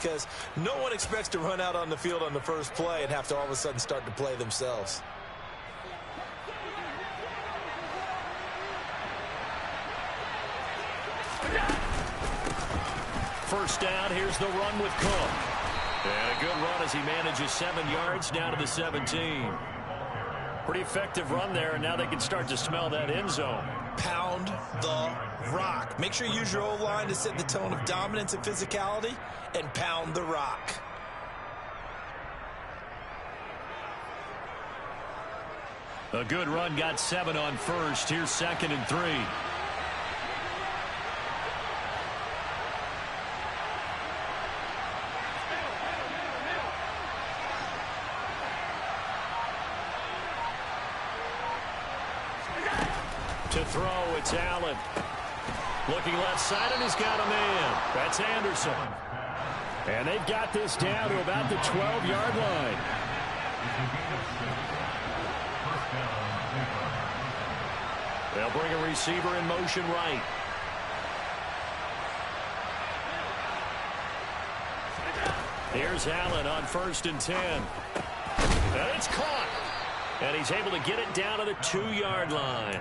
because no one expects to run out on the field on the first play and have to all of a sudden start to play themselves. First down, here's the run with Cook. And a good run as he manages 7 yards down to the 17. Pretty effective run there, and now they can start to smell that end zone. Pound the rock. Make sure you use your O-line to set the tone of dominance and physicality, and pound the rock. A good run, got 7 on first. Here's 2nd and 3. To throw, it's Allen. Looking left side, and he's got a man. That's Anderson. And they've got this down to about the 12-yard line. They'll bring a receiver in motion right. Here's Allen on 1st and 10. And it's caught. And he's able to get it down to the 2-yard line.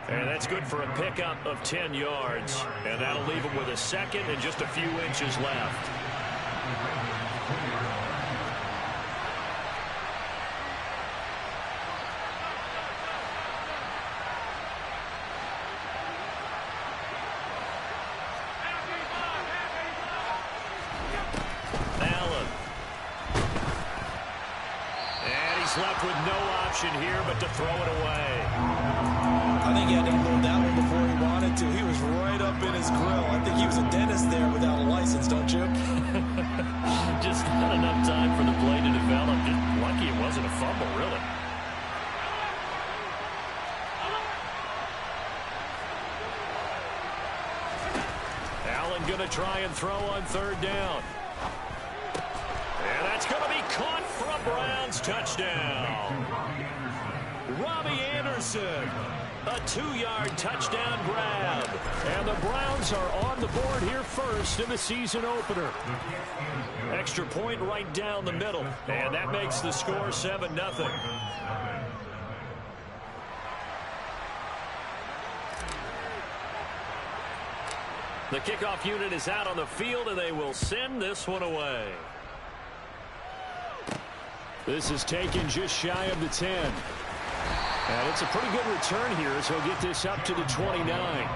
And that's good for a pickup of 10 yards. And that'll leave him with a 2nd and just a few inches left. Allen. And he's left with no option here but to throw it away. I think he had to unload that one before he wanted to. He was right up in his grill. I think he was a dentist there without a license, don't you? Just not enough time for the play to develop. Just lucky it wasn't a fumble, really. Allen going to try and throw on 3rd down. And that's going to be caught for a Browns touchdown. Robbie Anderson. A 2-yard touchdown grab. And the Browns are on the board here first in the season opener. Extra point right down the middle. And that makes the score 7-0. The kickoff unit is out on the field, and they will send this one away. This is taken just shy of the 10. And it's a pretty good return here as he'll get this up to the 29.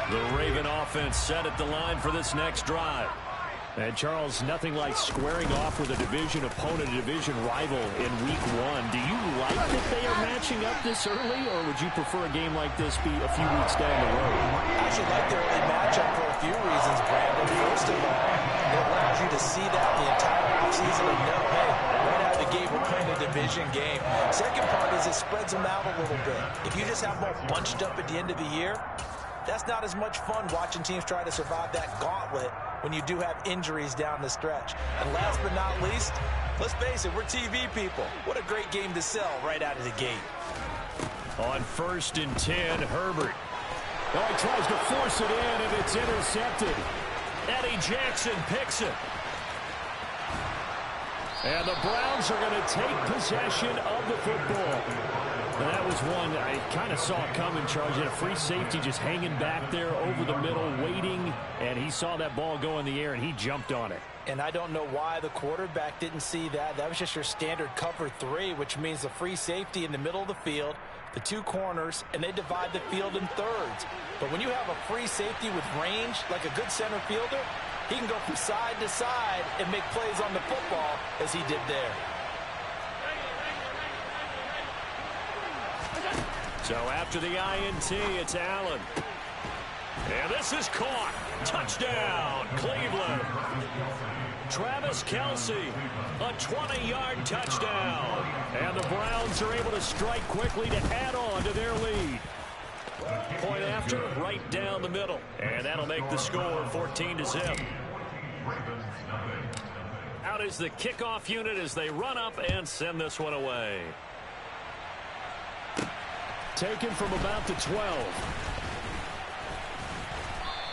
The Raven offense set at the line for this next drive. And, Charles, nothing like squaring off with a division opponent, a division rival in Week 1. Do you like that they are matching up this early, or would you prefer a game like this be a few weeks down the road? I actually like the early matchup for a few reasons, Brandon. First of all, it allows you to see that the entire offseason and know, hey, right out of the gate, we're playing a division game. Second part is it spreads them out a little bit. If you just have them all bunched up at the end of the year, that's not as much fun watching teams try to survive that gauntlet when you do have injuries down the stretch. And last but not least, let's face it, we're TV people. What a great game to sell right out of the gate. On 1st and 10, Herbert. Oh, he tries to force it in, and it's intercepted. Eddie Jackson picks it. And the Browns are going to take possession of the football. And that was one I kind of saw coming, Charles. He had a free safety just hanging back there over the middle, waiting, and he saw that ball go in the air, and he jumped on it. And I don't know why the quarterback didn't see that. That was just your standard cover 3, which means the free safety in the middle of the field, the 2 corners, and they divide the field in thirds. But when you have a free safety with range, like a good center fielder, he can go from side to side and make plays on the football as he did there. So after the INT, it's Allen. And this is caught. Touchdown, Cleveland. Travis Kelce, a 20-yard touchdown. And the Browns are able to strike quickly to add on to their lead. Point after, right down the middle. And that'll make the score 14-0. Out is the kickoff unit as they run up and send this one away. Taken from about the 12.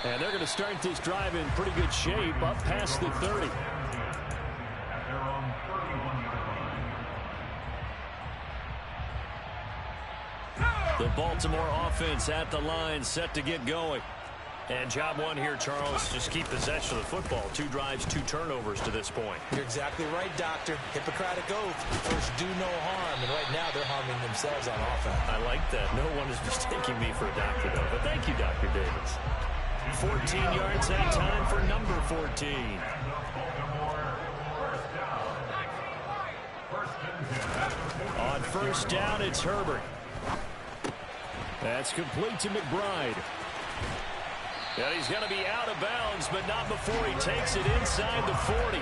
And they're going to start this drive in pretty good shape up past the 30. The Baltimore offense at the line, set to get going. And job one here, Charles, just keep possession of the football. 2 drives, 2 turnovers to this point. You're exactly right, Doctor. Hippocratic oath. First, do no harm. And right now, they're harming themselves on offense. I like that. No one is mistaking me for a doctor, though. But thank you, Dr. Davis. 14 yards that time for number 14. On first down, it's Herbert. That's complete to McBride. And he's going to be out of bounds, but not before he takes it inside the 40.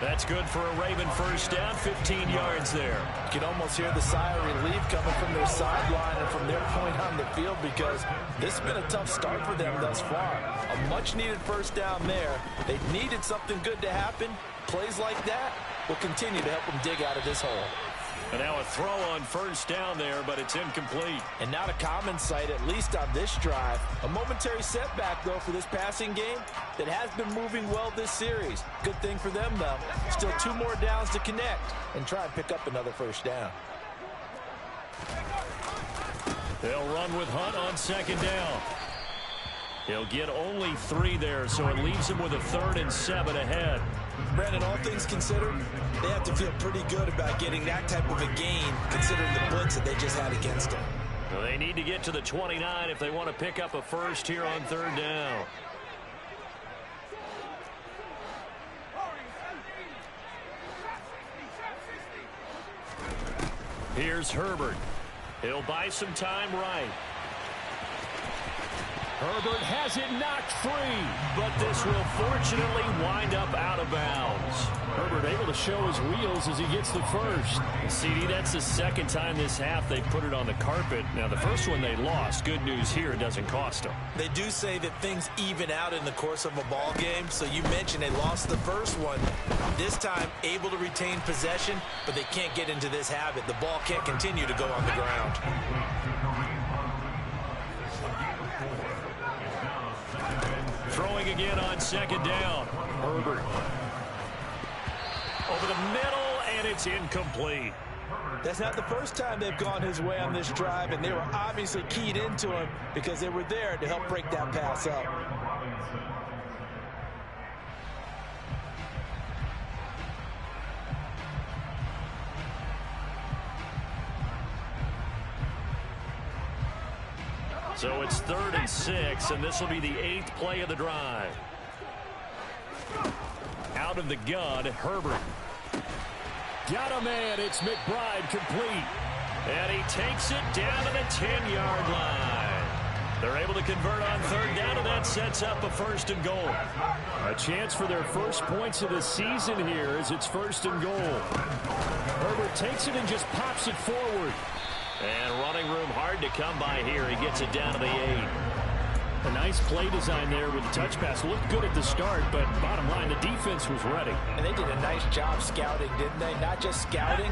That's good for a Raven first down, 15 yards there. You can almost hear the sigh of relief coming from their sideline and from their point on the field because this has been a tough start for them thus far. A much-needed first down there. They needed something good to happen. Plays like that will continue to help them dig out of this hole. And now a throw on first down there, but it's incomplete. And not a common sight, at least on this drive. A momentary setback, though, for this passing game that has been moving well this series. Good thing for them, though. Still 2 more downs to connect and try and pick up another first down. They'll run with Hunt on second down. He'll get only 3 there, so it leaves him with a 3rd and 7 ahead. Brandon, all things considered, they have to feel pretty good about getting that type of a gain, considering the blitz that they just had against them. Well, they need to get to the 29 if they want to pick up a first here on 3rd down. Here's Herbert. He'll buy some time right. Herbert has it knocked free, but this will fortunately wind up out of bounds. Herbert able to show his wheels as he gets the first. CD, that's the 2nd time this half they put it on the carpet. Now, the first one they lost. Good news here, it doesn't cost them. They do say that things even out in the course of a ball game, so you mentioned they lost the first one. This time, able to retain possession, but they can't get into this habit. The ball can't continue to go on the ground. Throwing again on second down. Herbert. Over the middle, and it's incomplete. That's not the first time they've gone his way on this drive, and they were obviously keyed into him because they were there to help break that pass up. So it's 3rd and 6, and this will be the 8th play of the drive. Out of the gun, Herbert. Got a man, it's McBride complete. And he takes it down to the 10-yard line. They're able to convert on 3rd down, and that sets up a 1st and goal. A chance for their first points of the season here as it's 1st and goal. Herbert takes it and just pops it forward. And running room hard to come by here. He gets it down to the 8. A nice play design there with the touch pass. Looked good at the start, but bottom line, the defense was ready. And they did a nice job scouting, didn't they? Not just scouting,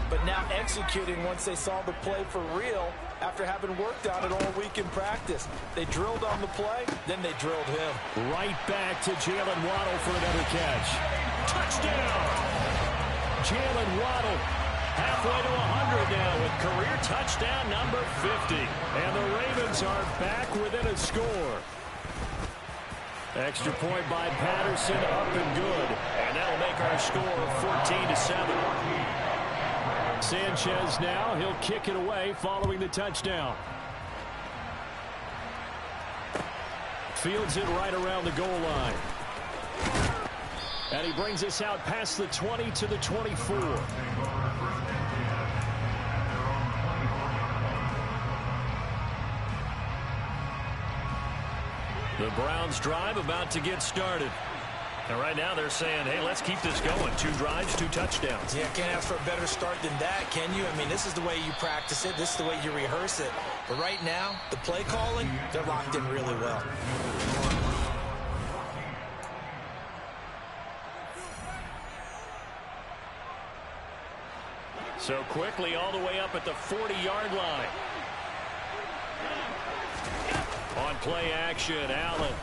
but now executing once they saw the play for real after having worked on it all week in practice. They drilled on the play, then they drilled him. Right back to Jalen Waddle for another catch. Touchdown! Jalen Waddle. Halfway to 100 now with career touchdown number 50. And the Ravens are back within a score. Extra point by Patterson, up and good. And that'll make our score 14-7. Sanchez now, he'll kick it away following the touchdown. Fields it right around the goal line. And he brings us out past the 20 to the 24. The Browns drive about to get started. And right now they're saying, hey, let's keep this going. 2 drives, 2 touchdowns. Yeah, can't ask for a better start than that, can you? I mean, this is the way you practice it. This is the way you rehearse it. But right now, the play calling, they're locked in really well. So quickly all the way up at the 40-yard line. On play action, Allen.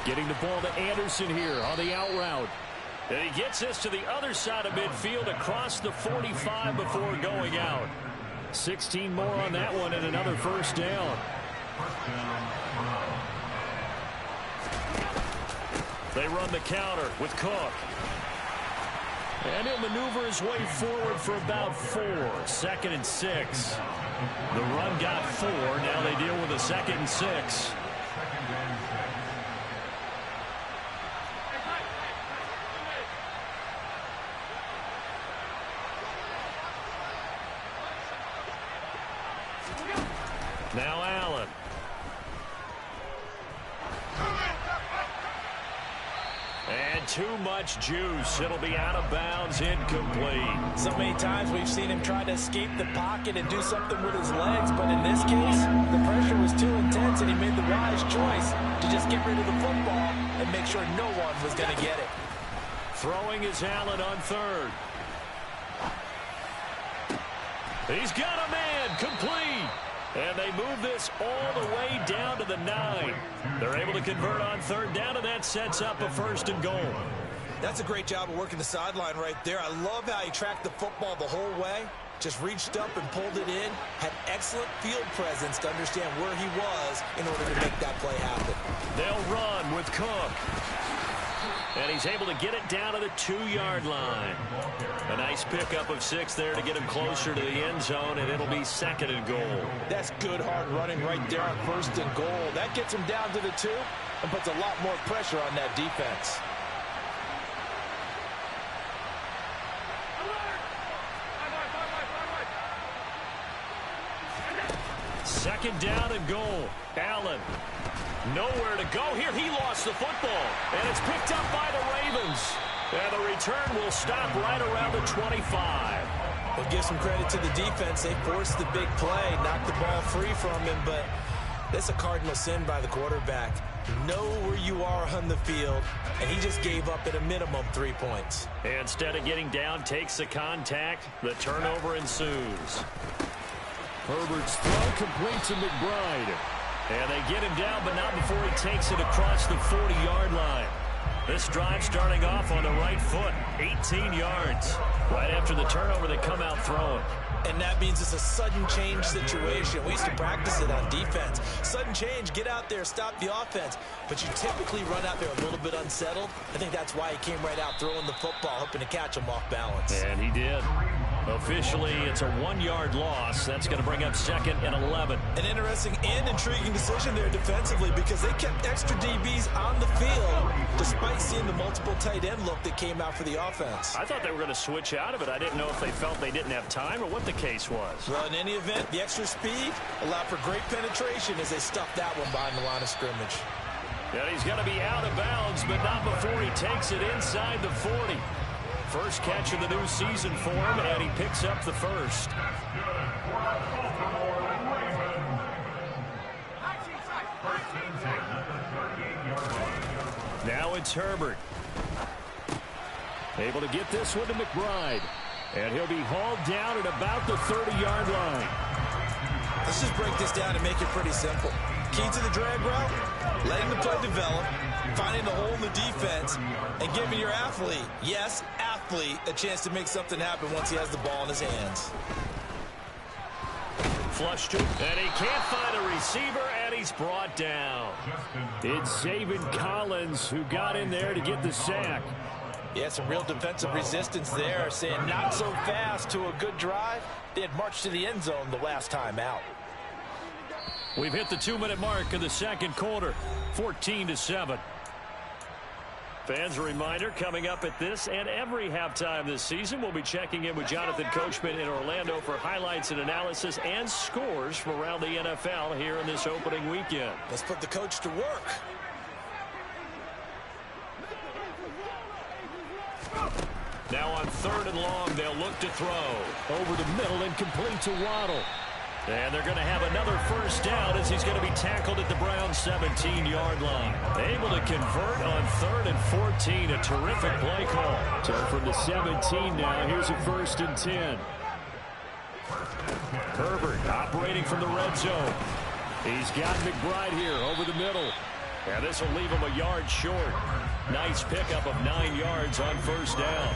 Getting the ball to Anderson here on the out route. And he gets this to the other side of midfield across the 45 before going out. 16 more on that one and another first down. They run the counter with Cook. And he'll maneuver his way forward for about 4. 2nd and 6. The run got 4. Now they deal with a 2nd and 6. Now Allen. And too much juice. It'll be out of bounds, incomplete. So many times we've seen him try to escape the pocket and do something with his legs, but in this case, the pressure was too intense and he made the wise choice to just get rid of the football and make sure no one was going to get it. Throwing is Allen on 3rd. He's got a man, complete. And they move this all the way down to the 9. They're able to convert on 3rd down, and that sets up a 1st and goal. That's a great job of working the sideline right there. I love how he tracked the football the whole way. Just reached up and pulled it in. Had excellent field presence to understand where he was in order to make that play happen. They'll run with Cook. And he's able to get it down to the 2-yard line. A nice pickup of 6 there to get him closer to the end zone, and it'll be 2nd and goal. That's good hard running right there on 1st and goal. That gets him down to the 2 and puts a lot more pressure on that defense. Second down and goal. Allen. Nowhere to go here. He lost the football. And it's picked up by the Ravens. And the return will stop right around the 25. Well, give some credit to the defense. They forced the big play, knocked the ball free from him, but that's a cardinal sin by the quarterback. Know where you are on the field, and he just gave up at a minimum 3 points. Instead of getting down, takes the contact. The turnover ensues. Herbert's throw complete to McBride. And they get him down, but not before he takes it across the 40-yard line. This drive starting off on the right foot, 18 yards. Right after the turnover, they come out throwing. And that means it's a sudden change situation. We used to practice it on defense. Sudden change, get out there, stop the offense. But you typically run out there a little bit unsettled. I think that's why he came right out throwing the football, hoping to catch him off balance. And he did. Officially, it's a 1-yard loss. That's going to bring up 2nd and 11. An interesting and intriguing decision there defensively because they kept extra DBs on the field despite seeing the multiple tight end look that came out for the offense. I thought they were going to switch out of it. I didn't know if they felt they didn't have time or what the case was. Well, in any event, the extra speed allowed for great penetration as they stuffed that one behind the line of scrimmage. And he's going to be out of bounds, but not before he takes it inside the 40. First catch of the new season for him, and he picks up the 1st. Now it's Herbert. Able to get this one to McBride. And he'll be hauled down at about the 30-yard line. Let's just break this down and make it pretty simple. Key to the drag route, letting the play develop, finding the hole in the defense, and giving your athlete, yes, athlete, a chance to make something happen once he has the ball in his hands. Flushed it, and he can't find a receiver, and he's brought down. It's Zaven Collins who got in there to get the sack. Yeah, some real defensive resistance there, saying not so fast to a good drive. They had marched to the end zone the last time out. We've hit the 2-minute mark of the second quarter, 14-7. Fans, a reminder, coming up at this and every halftime this season, we'll be checking in with Jonathan Coachman in Orlando for highlights and analysis and scores from around the NFL here in this opening weekend. Let's put the coach to work. Now on 3rd and long, they'll look to throw. Over the middle and complete to Waddle. And they're going to have another first down as he's going to be tackled at the Browns' 17-yard line. Able to convert on 3rd and 14. A terrific play call. So from the 17 now, here's a 1st and 10. Herbert operating from the red zone. He's got McBride here over the middle. And this will leave him a yard short. Nice pickup of 9 yards on 1st down.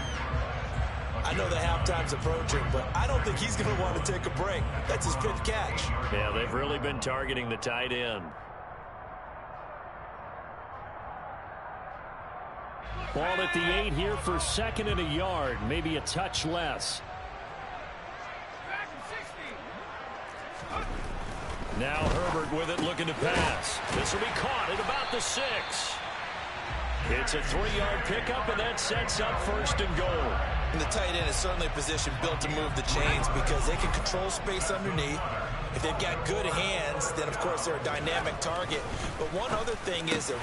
I know the halftime's approaching, but I don't think he's going to want to take a break. That's his 5th catch. Yeah, they've really been targeting the tight end. Ball at the 8 here for 2nd and a yard, maybe a touch less. Now Herbert with it, looking to pass. This will be caught at about the 6. It's a 3-yard pickup, and that sets up 1st and goal. And the tight end is certainly a position built to move the chains because they can control space underneath. If they've got good hands, then, of course, they're a dynamic target. But one other thing is that...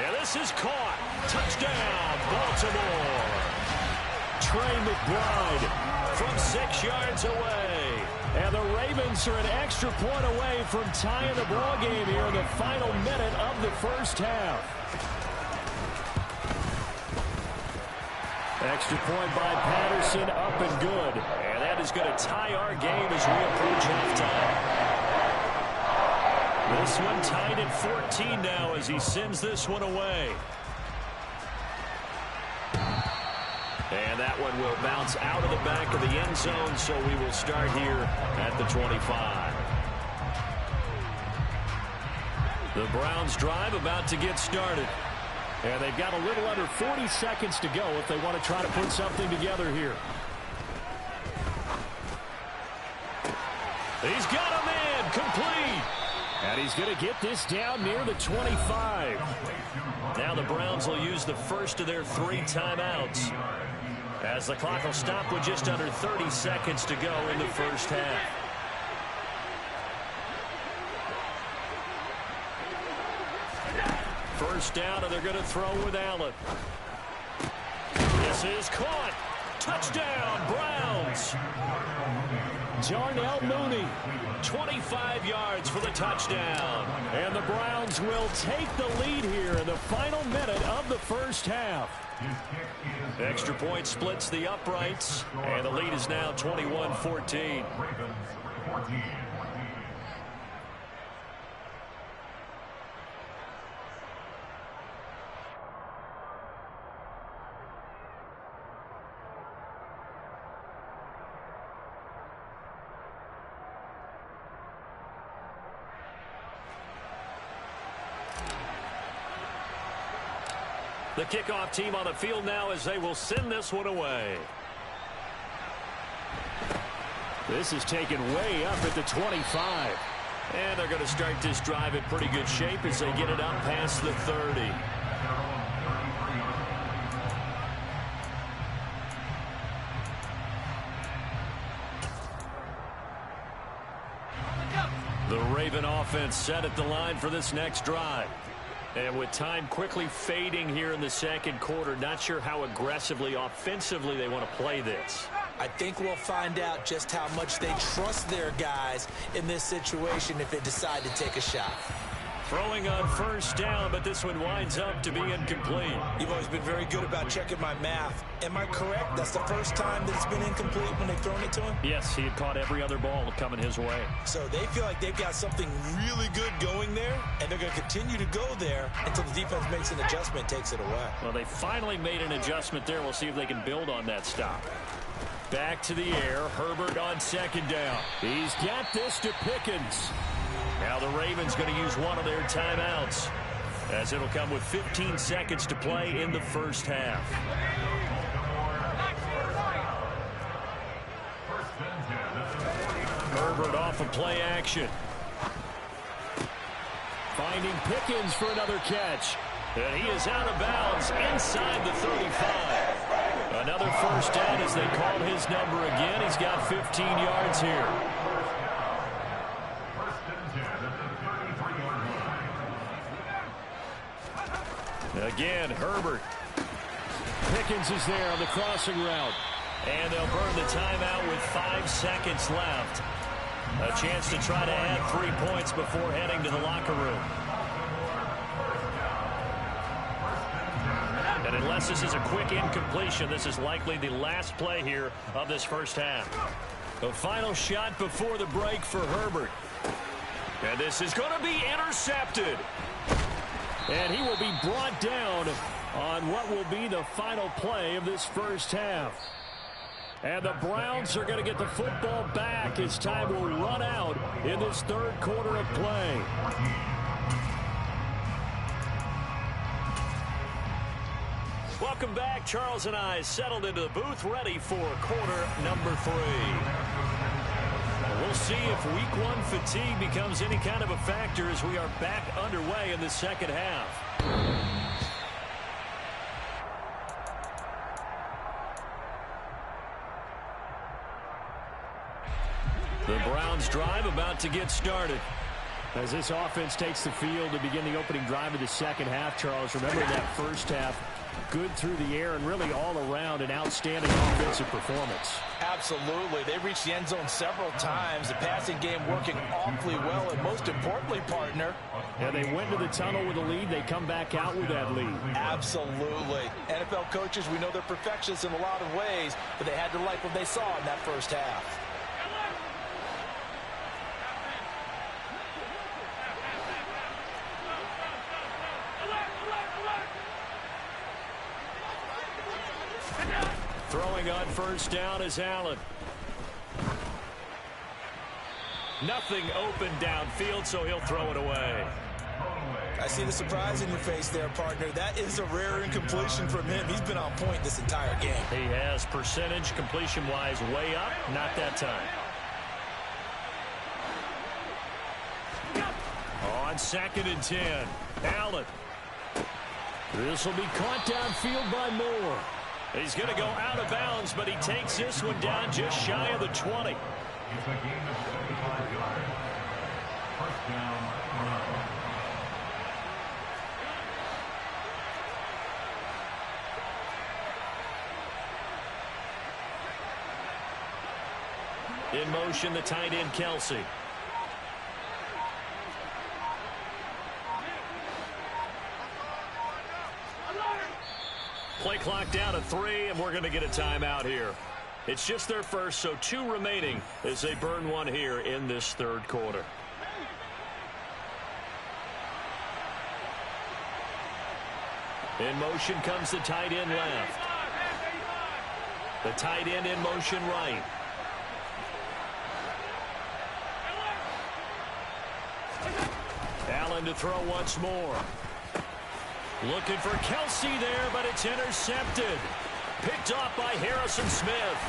And this is caught. Touchdown, Baltimore. Trey McBride from 6 yards away. And the Ravens are an extra point away from tying the ball game here in the final minute of the 1st half. Extra point by Patterson, up and good. And that is going to tie our game as we approach halftime. This one tied at 14 now as he sends this one away. And that one will bounce out of the back of the end zone, so we will start here at the 25. The Browns drive about to get started. And they've got a little under 40 seconds to go if they want to try to put something together here. He's got a man complete. And he's going to get this down near the 25. Now the Browns will use the first of their 3 timeouts, as the clock will stop with just under 30 seconds to go in the 1st half. First down, and they're going to throw with Allen. This is caught. Touchdown, Browns. Darnell Mooney, 25 yards for the touchdown. And the Browns will take the lead here in the final minute of the 1st half. Extra point splits the uprights, and the lead is now 21-14. The kickoff team on the field now as they will send this one away. This is taken way up at the 25. And they're going to start this drive in pretty good shape as they get it up past the 30. The Raven offense set at the line for this next drive. And with time quickly fading here in the 2nd quarter, not sure how aggressively, offensively they want to play this. I think we'll find out just how much they trust their guys in this situation if they decide to take a shot. Throwing on 1st down, but this one winds up to be incomplete. You've always been very good about checking my math. Am I correct? That's the first time that it's been incomplete when they've thrown it to him? Yes, he had caught every other ball coming his way. So they feel like they've got something really good going there, and they're going to continue to go there until the defense makes an adjustment, takes it away. Well, they finally made an adjustment there. We'll see if they can build on that stop. Back to the air. Herbert on 2nd down. He's got this to Pickens. Now the Ravens going to use one of their timeouts, as it'll come with 15 seconds to play in the 1st half. Herbert off of play action. Finding Pickens for another catch. And he is out of bounds inside the 35. Another 1st down as they called his number again. He's got 15 yards here. Again, Herbert. Pickens is there on the crossing route. And they'll burn the timeout with 5 seconds left. A chance to try to add 3 points before heading to the locker room. And unless this is a quick incompletion, this is likely the last play here of this first half. The final shot before the break for Herbert. And this is going to be intercepted. And he will be brought down on what will be the final play of this first half. And the Browns are going to get the football back as time will run out in this third quarter of play. Welcome back. Charles and I settled into the booth ready for quarter number 3. We'll see if week 1 fatigue becomes any kind of a factor as we are back underway in the second half. The Browns drive about to get started. As this offense takes the field to begin the opening drive of the second half, Charles, remember that first half, good through the air and really all around an outstanding offensive performance. Absolutely. They reached the end zone several times. The passing game working awfully well, and most importantly, partner. Yeah, they went to the tunnel with a lead. They come back out with that lead. Absolutely. NFL coaches, we know they're perfectionists in a lot of ways, but they had to like what they saw in that first half. Throwing on first down is Allen. Nothing open downfield, so he'll throw it away. I see the surprise in your face there, partner. That is a rare incompletion from him. He's been on point this entire game. He has percentage completion-wise way up. Not that time. On 2nd and 10, Allen. This will be caught downfield by Moore. He's going to go out of bounds, but he takes this one down just shy of the 20. In motion, the tight end, Kelsey. Play clock down to 3, and we're going to get a timeout here. It's just their first, so 2 remaining as they burn one here in this third quarter. In motion comes the tight end left. The tight end in motion right. Allen to throw once more. Looking for Kelsey there, but it's intercepted. Picked off by Harrison Smith.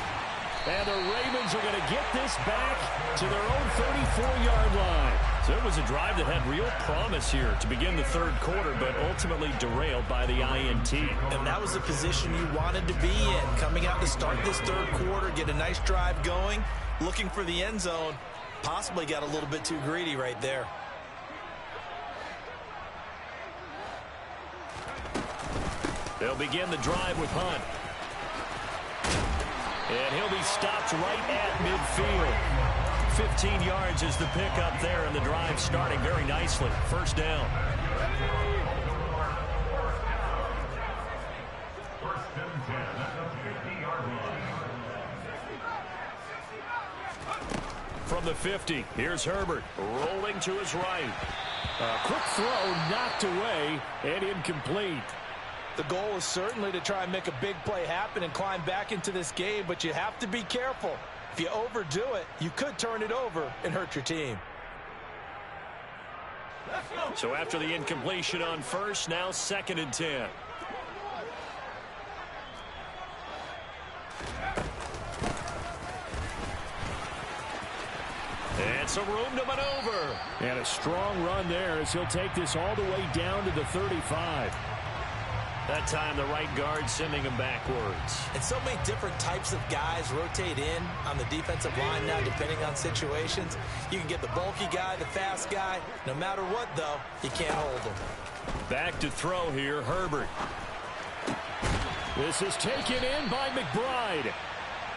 And the Ravens are going to get this back to their own 34-yard line. So it was a drive that had real promise here to begin the third quarter, but ultimately derailed by the INT. And that was the position you wanted to be in. Coming out to start this third quarter, get a nice drive going, looking for the end zone. Possibly got a little bit too greedy right there. They'll begin the drive with Hunt. And he'll be stopped right at midfield. 15 yards is the pickup there, and the drive starting very nicely. First down. From the 50, here's Herbert rolling to his right. A quick throw knocked away and incomplete. The goal is certainly to try and make a big play happen and climb back into this game, but you have to be careful. If you overdo it, you could turn it over and hurt your team. So after the incompletion on first, now 2nd and 10. And some room to maneuver. And a strong run there as he'll take this all the way down to the 35. That time the right guard sending him backwards. And so many different types of guys rotate in on the defensive line now depending on situations. You can get the bulky guy, the fast guy. No matter what, though, you can't hold him. Back to throw here, Herbert. This is taken in by McBride.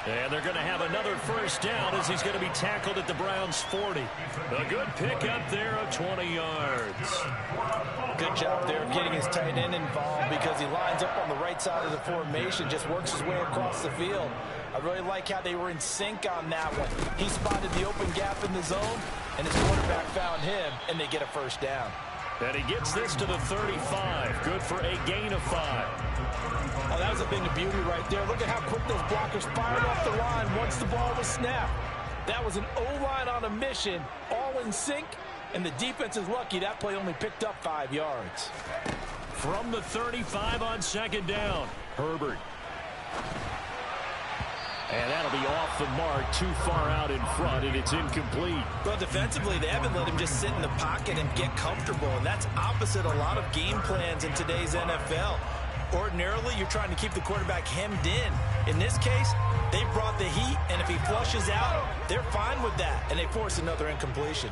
And they're going to have another first down as he's going to be tackled at the Browns' 40. A good pickup there of 20 yards. Good job there of getting his tight end involved because he lines up on the right side of the formation, just works his way across the field. I really like how they were in sync on that one. He spotted the open gap in the zone, and his quarterback found him, and they get a first down. And he gets this to the 35. Good for a gain of 5. Oh, that was a thing of beauty right there. Look at how quick those blockers fired off the line once the ball was snapped. That was an O-line on a mission, all in sync, and the defense is lucky that play only picked up 5 yards. From the 35 on second down, Herbert. And that'll be off the mark, too far out in front, and it's incomplete. Well, defensively, they haven't let him just sit in the pocket and get comfortable, and that's opposite a lot of game plans in today's NFL. Ordinarily, you're trying to keep the quarterback hemmed in. In this case, they brought the heat, and if he flushes out, they're fine with that, and they force another incompletion.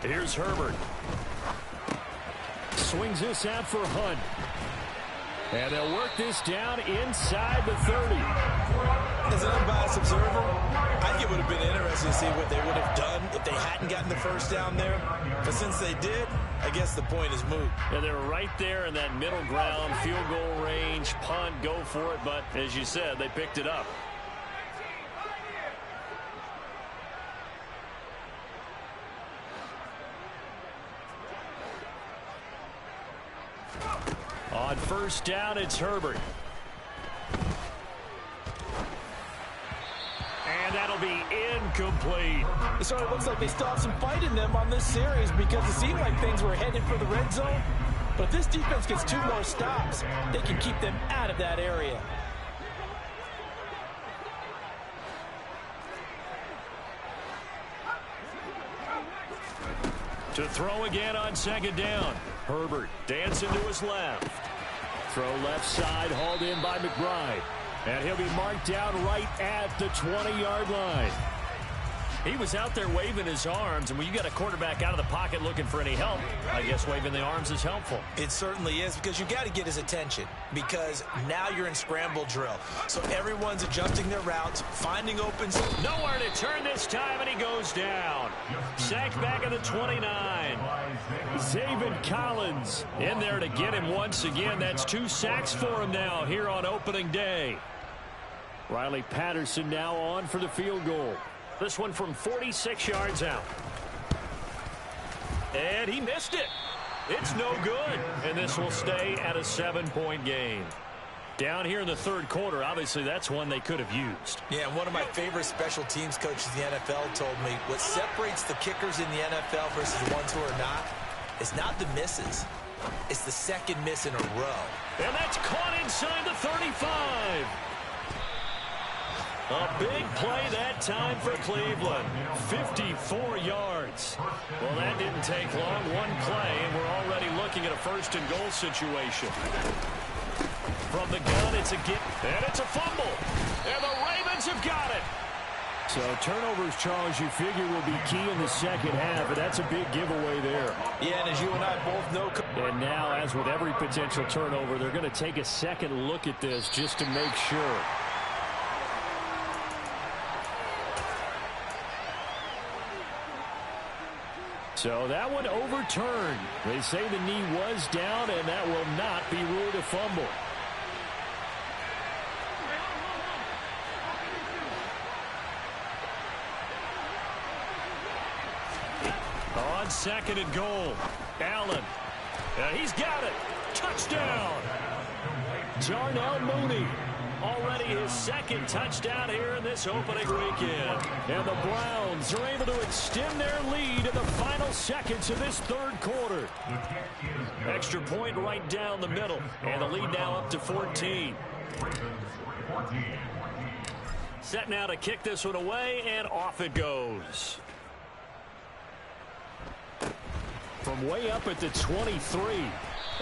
Here's Herbert. Swings this out for Hunt. And they'll work this down inside the 30. As an unbiased observer, I think it would have been interesting to see what they would have done if they hadn't gotten the first down there. But since they did, I guess the point is moot. And they're right there in that middle ground, field goal range, punt, go for it. But as you said, they picked it up. On first down, it's Herbert. And that'll be incomplete. So it looks like they still have some fight in them on this series because it seemed like things were headed for the red zone. But if this defense gets 2 more stops, they can keep them out of that area. To throw again on second down. Herbert dancing to his left. Throw left side, hauled in by McBride. And he'll be marked down right at the 20-yard line. He was out there waving his arms, and when you got a quarterback out of the pocket looking for any help, I guess waving the arms is helpful. It certainly is, because you got to get his attention, because now you're in scramble drill. So everyone's adjusting their routes, finding open. Nowhere to turn this time, and he goes down. Sacked back at the 29. Zaven Collins in there to get him once again. That's 2 sacks for him now here on opening day. Riley Patterson now on for the field goal. This one from 46 yards out. And he missed it. It's no good. And this will stay at a 7-point game. Down here in the third quarter, obviously that's one they could have used. Yeah, one of my favorite special teams coaches in the NFL told me what separates the kickers in the NFL versus the ones who are not is not the misses. It's the second miss in a row. And that's caught inside the 35. A big play that time for Cleveland. 54 yards. Well, that didn't take long. One play, and we're already looking at a first-and-goal situation. From the gun, it's a get, and it's a fumble. And the Ravens have got it. So turnovers, Charles, you figure will be key in the second half, and that's a big giveaway there. Yeah, and as you and I both know. And now, as with every potential turnover, they're going to take a second look at this just to make sure. So that one overturned. They say the knee was down, and that will not be ruled a fumble. On second and goal, Allen. He's got it. Touchdown. Darnell Mooney. Already his second touchdown here in this opening weekend. And the Browns are able to extend their lead in the final seconds of this third quarter. Extra point right down the middle. And the lead now up to 14. Set now to kick this one away, and off it goes. From way up at the 23.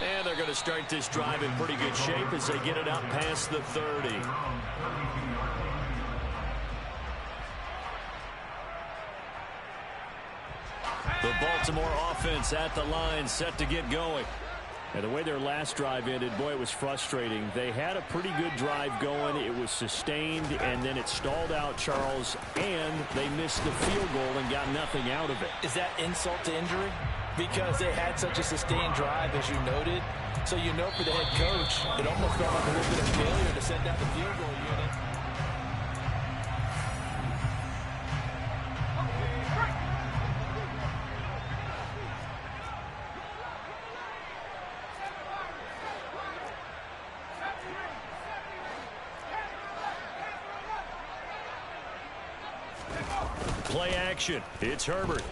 And they're going to start this drive in pretty good shape as they get it out past the 30. The Baltimore offense at the line, set to get going. And the way their last drive ended, boy, it was frustrating. They had a pretty good drive going. It was sustained, and then it stalled out, Charles, and they missed the field goal and got nothing out of it. Is that insult to injury? Because they had such a sustained drive, as you noted. So you know for the head coach, it almost felt like a little bit of failure to send out the field goal unit. Play action. It's Herbert.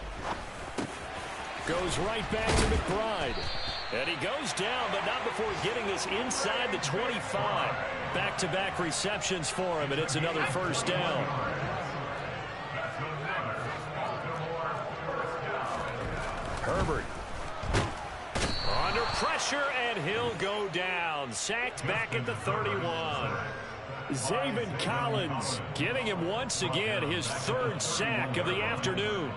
Goes right back to McBride. And he goes down, but not before getting us inside the 25. Back-to-back receptions for him, and it's another first down. Herbert. Under pressure, and he'll go down. Sacked back at the 31. Zaven Collins getting him once again his third sack of the afternoon.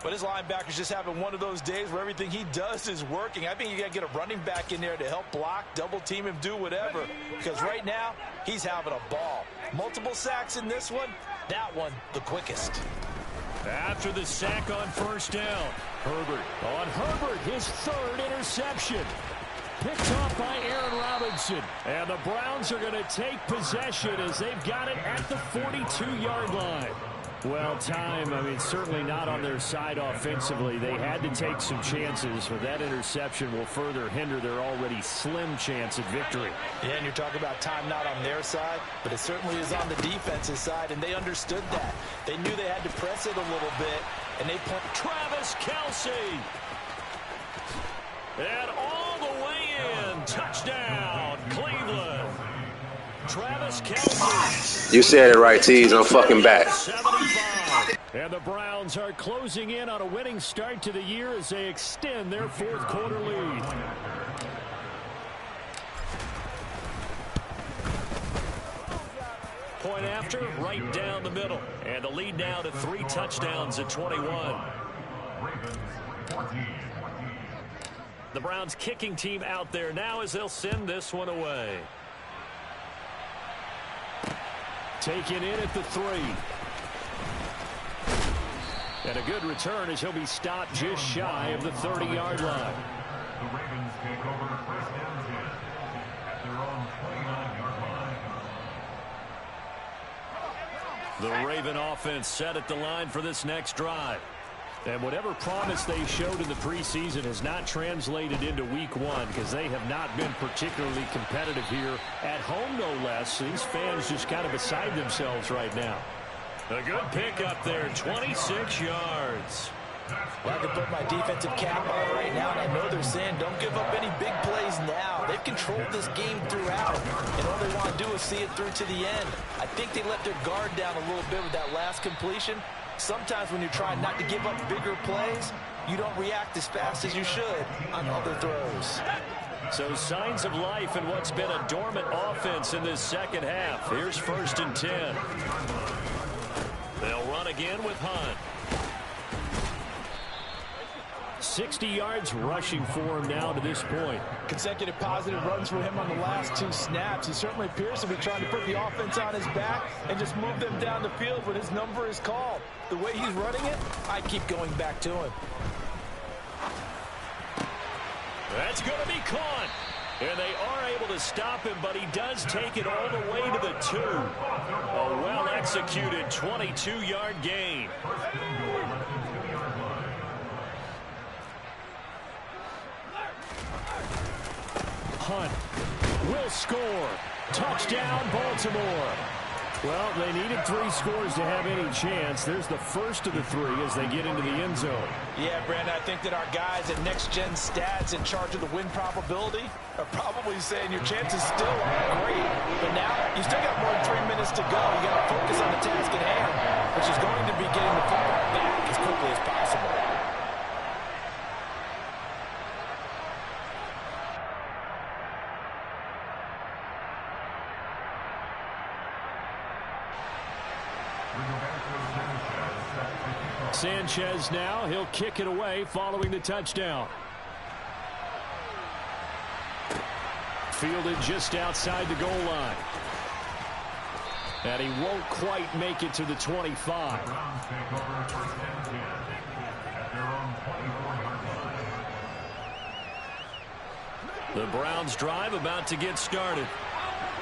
But his linebackers just having one of those days where everything he does is working. I think you got to get a running back in there to help block, double team him, do whatever. Because right now, he's having a ball. Multiple sacks in this one. That one, the quickest. After the sack on first down, Herbert. On Herbert, his third interception. Picked off by Aaron Robinson. And the Browns are going to take possession as they've got it at the 42-yard line. Well, certainly not on their side offensively. They had to take some chances, but that interception will further hinder their already slim chance at victory. Yeah, and you're talking about time not on their side, but it certainly is on the defensive side, and they understood that. They knew they had to press it a little bit, and they put Travis Kelce. And all the way in. Touchdown, Cleveland. Travis Kelce. You said it right, Tease. I'm fucking back. 75. And the Browns are closing in on a winning start to the year as they extend their fourth quarter lead. Point after, right down the middle. And the lead now to 3 touchdowns at 21. The Browns kicking team out there now as they'll send this one away. Taken in at the 3. And a good return as he'll be stopped just shy of the 30-yard line. The Ravens take over first and 10 at their own 29-yard line. The Raven offense set at the line for this next drive. And whatever promise they showed in the preseason has not translated into week one because they have not been particularly competitive here at home, no less. These fans just kind of beside themselves right now. A good pick up there, 26 yards. Well, I can put my defensive cap on right now, and I know they're saying don't give up any big plays now. They've controlled this game throughout, and all they want to do is see it through to the end. I think they let their guard down a little bit with that last completion. Sometimes when you're trying not to give up bigger plays, you don't react as fast as you should on other throws. So signs of life in what's been a dormant offense in this second half. Here's 1st and 10. They'll run again with Hunt. 60 yards rushing for him now to this point. Consecutive positive runs for him on the last 2 snaps. He certainly appears to be trying to put the offense on his back and just move them down the field when his number is called. The way he's running it, I keep going back to him. That's going to be caught. And they are able to stop him, but he does take it all the way to the 2. A well-executed 22-yard gain. Hunt will score. Touchdown, Baltimore. Well, they needed 3 scores to have any chance. There's the first of the 3 as they get into the end zone. Yeah, Brandon, I think that our guys at Next Gen Stats in charge of the win probability are probably saying your chances still aren't great. But now you still got more than 3 minutes to go. You got to focus on the task at hand, which is going to be getting the football back as quickly as possible. Sanchez now, he'll kick it away following the touchdown. fielded just outside the goal line. And he won't quite make it to the 25. Browns take over first and 10 at their own 24-yard line. The Browns drive about to get started.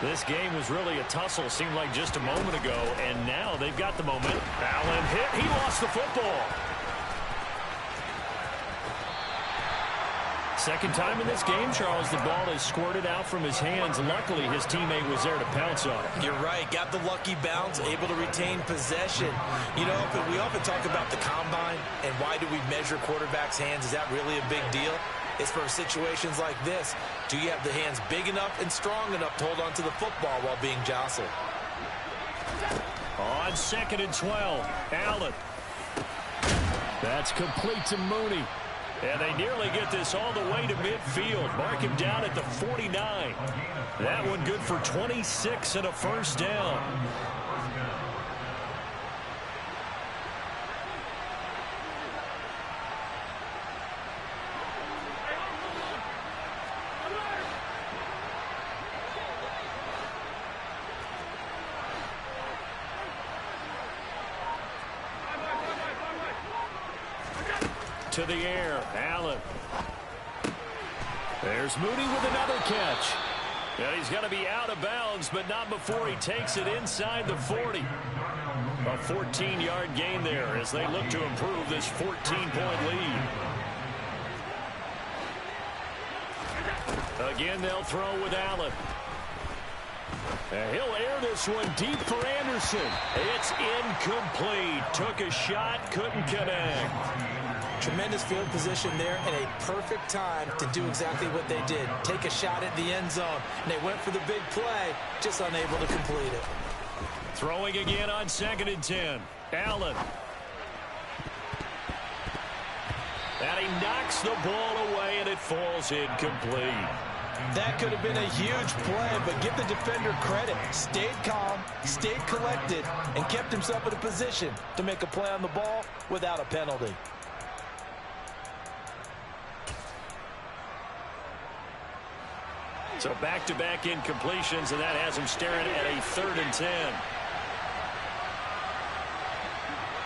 This game was really a tussle, seemed like just a moment ago, and now they've got the momentum. Allen hit. He lost the football. Second time in this game, Charles, the ball is squirted out from his hands. Luckily, his teammate was there to pounce on it. You're right. Got the lucky bounce, able to retain possession. You know, we often talk about the combine and why do we measure quarterbacks' hands. Is that really a big deal? It's for situations like this. Do you have the hands big enough and strong enough to hold on to the football while being jostled? On 2nd and 12, Allen. That's complete to Mooney. And they nearly get this all the way to midfield. Mark him down at the 49. That one good for 26 and a first down. To the air, Allen. There's Mooney with another catch. And he's going to be out of bounds, but not before he takes it inside the 40. A 14-yard gain there as they look to improve this 14-point lead. Again, they'll throw with Allen. And he'll air this one deep for Anderson. It's incomplete. Took a shot, couldn't connect. Tremendous field position there and a perfect time to do exactly what they did. Take a shot at the end zone. And they went for the big play, just unable to complete it. Throwing again on 2nd and 10. Allen. And he knocks the ball away, and it falls incomplete. That could have been a huge play, but give the defender credit. Stayed calm, stayed collected, and kept himself in a position to make a play on the ball without a penalty. So back-to-back incompletions, and that has him staring at a 3rd and 10.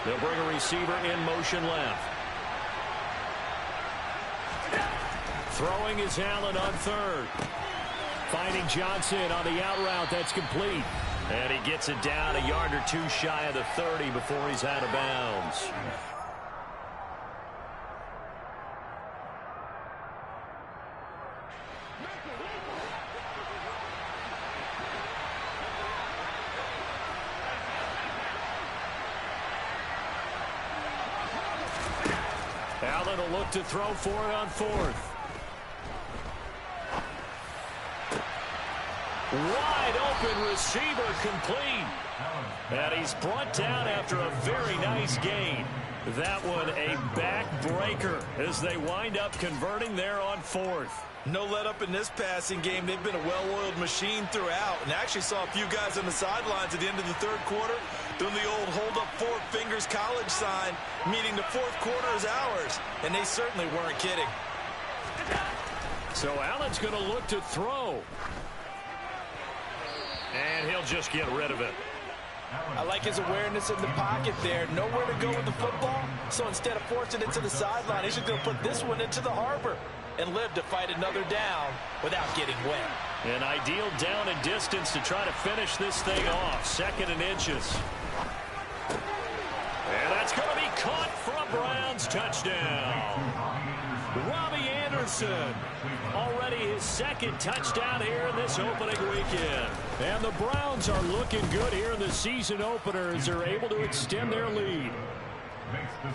They'll bring a receiver in motion left. Throwing is Allen on 3rd. Finding Johnson on the out route. That's complete. And he gets it down a yard or two shy of the 30 before he's out of bounds. Allen will look to throw for it on 4th. Wide open receiver complete. And he's brought down after a very nice gain. That one a backbreaker as they wind up converting there on 4th. No let up in this passing game. They've been a well-oiled machine throughout, and actually saw a few guys on the sidelines at the end of the 3rd quarter doing the old hold up 4 fingers college sign, meaning the 4th quarter is ours, and they certainly weren't kidding. So Allen's going to look to throw. And he'll just get rid of it. I like his awareness in the pocket there. Nowhere to go with the football, so instead of forcing it to the sideline, he's just going to put this one into the harbor and live to fight another down without getting wet. An ideal down and distance to try to finish this thing off. 2nd and inches. And that's going to be caught for a Browns touchdown. Robbie Anderson, already his 2nd touchdown here in this opening weekend. And the Browns are looking good here in the season opener as they're able to extend their lead.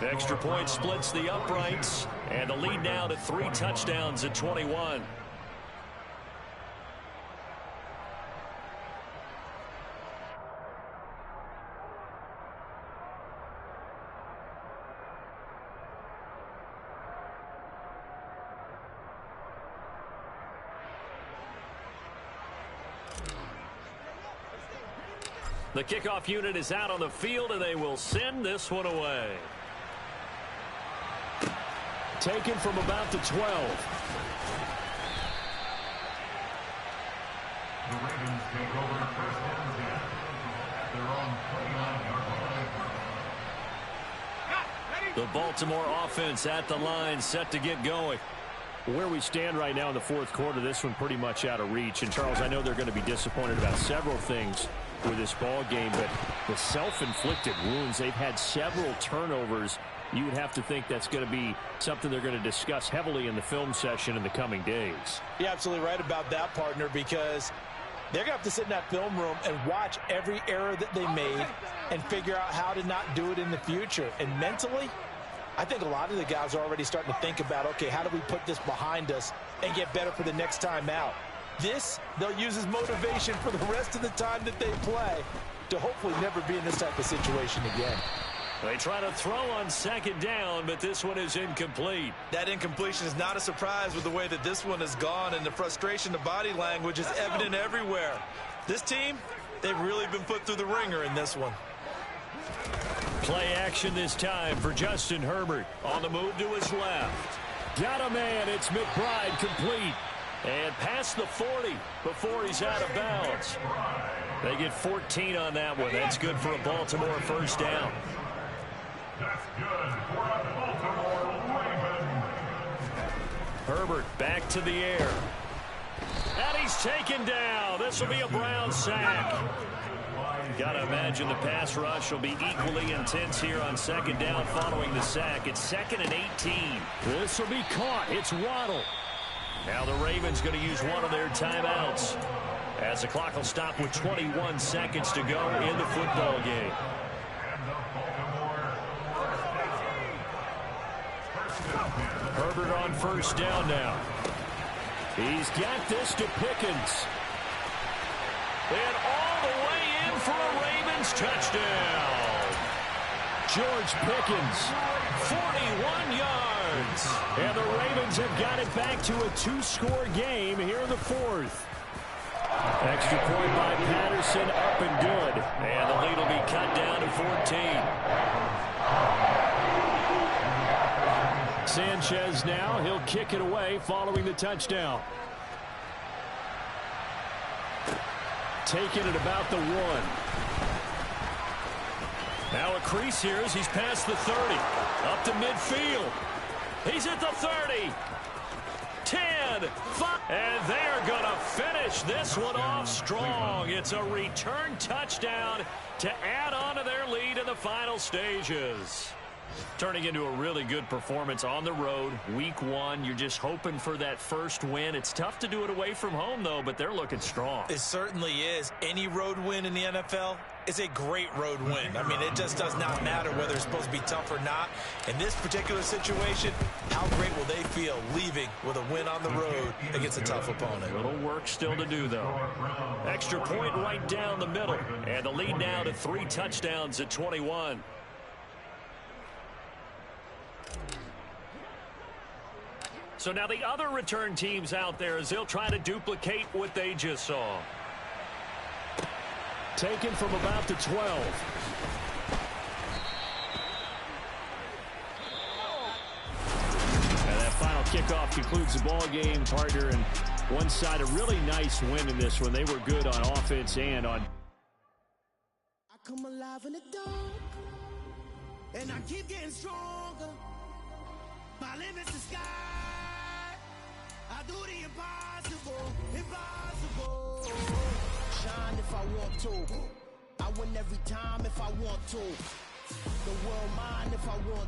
Extra point splits the uprights, and the lead now to 3 touchdowns at 21. The kickoff unit is out on the field, and they will send this one away. Taken from about the 12. The Ravens take over first and 10 at their own 29-yard line. The Baltimore offense at the line, set to get going. Where we stand right now in the fourth quarter, this one pretty much out of reach. And, Charles, I know they're going to be disappointed about several things with this ball game, but the self-inflicted wounds, they've had several turnovers. You would have to think that's going to be something they're going to discuss heavily in the film session in the coming days. You're absolutely right about that, partner, because they're going to have to sit in that film room and watch every error that they made and figure out how to not do it in the future. And mentally, I think a lot of the guys are already starting to think about, okay, how do we put this behind us and get better for the next time out? This, they'll use as motivation for the rest of the time that they play to hopefully never be in this type of situation again. They try to throw on second down, but this one is incomplete. That incompletion is not a surprise with the way that this one has gone, and the frustration, the body language is evident everywhere. This team, they've really been put through the ringer in this one. Play action this time for Justin Herbert. On the move to his left. Got a man. It's McBride complete. And past the 40 before he's out of bounds. They get 14 on that one. That's good for a Baltimore first down. That's good for a Baltimore Ravens. Herbert back to the air. And he's taken down. This will be a Brown sack. Got to imagine the pass rush will be equally intense here on second down following the sack. It's 2nd and 18. This will be caught. It's Waddle. Now the Ravens going to use one of their timeouts as the clock will stop with 21 seconds to go in the football game. Herbert on first down now. He's got this to Pickens. And all the way in for a Ravens touchdown. George Pickens, 41 yards. And the Ravens have got it back to a two-score game here in the fourth. Extra point by Patterson, up and good. And the lead will be cut down to 14. Sanchez now, he'll kick it away following the touchdown. Taking it about the 1. Now a crease here as he's past the 30. Up to midfield. He's at the 30. 10, 5. And they're going to finish this one off strong. It's a return touchdown to add on to their lead in the final stages. Turning into a really good performance on the road. Week 1, you're just hoping for that first win. It's tough to do it away from home, though, but they're looking strong. It certainly is. Any road win in the NFL is a great road win. I mean, it just does not matter whether it's supposed to be tough or not. In this particular situation, how great will they feel leaving with a win on the road against a tough opponent? A little work still to do, though. Extra point right down the middle. And the lead now to 3 touchdowns at 21. So now the other return teams out there as they'll try to duplicate what they just saw. Taken from about the 12. And that final kickoff concludes the ball game, partner. And one side, a really nice win in this one. They were good on offense and on. I come alive in the dark, and I keep getting stronger. My limit's the sky. I do the impossible, impossible. Shine if I want to. I win every time if I want to. The world mine if I want to.